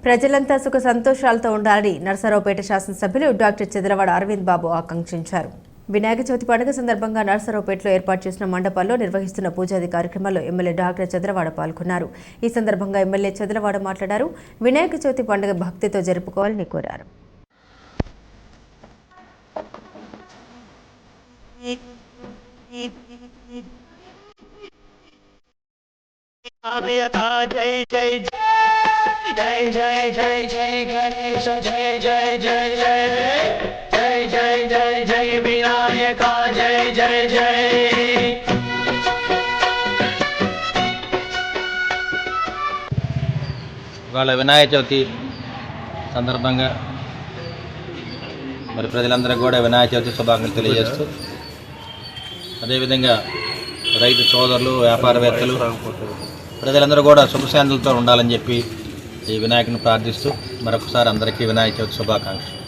ప్రజలంతా సుఖ సంతోషాలతో ఉండాలని నర్సరావుపేట శాసనసభ్యులు డాక్టర్ చంద్రవాడ అరవింద్ బాబు ఆకాంక్షించారు. వినాయక చవితి పండుగ సందర్భంగా నర్సరావుపేటలో ఏర్పాటు చేసిన మండపాల్లో నిర్వహిస్తున్న పూజాది కార్యక్రమాల్లో ఎమ్మెల్యే డాక్టర్ చంద్రవాడ పాల్గొన్నారు. ఈ సందర్భంగా ఎమ్మెల్యే చంద్రవాడ మాట్లాడారు. వినాయక చవితి పండుగ భక్తితో జరుపుకోవాలని కోరారు. जय जय जय जय गणेश जय जय जय जय जय जय जय जय विनायक जय जय जय ఇవాళ వినాయక చవితి సందర్భంగా మరి ప్రజలందరికీ కూడా వినాయక చవితి శుభాకాంక్షలు తెలియజేస్తూ అదేవిధంగా రైతు సోదరులు వ్యాపారవేత్తలు ప్రజలందరూ కూడా శుభశాంతులతో ఉండాలని చెప్పి ఈ వినాయకుని ప్రార్థిస్తూ మరొకసారి అందరికీ వినాయక చవితి శుభాకాంక్షలు.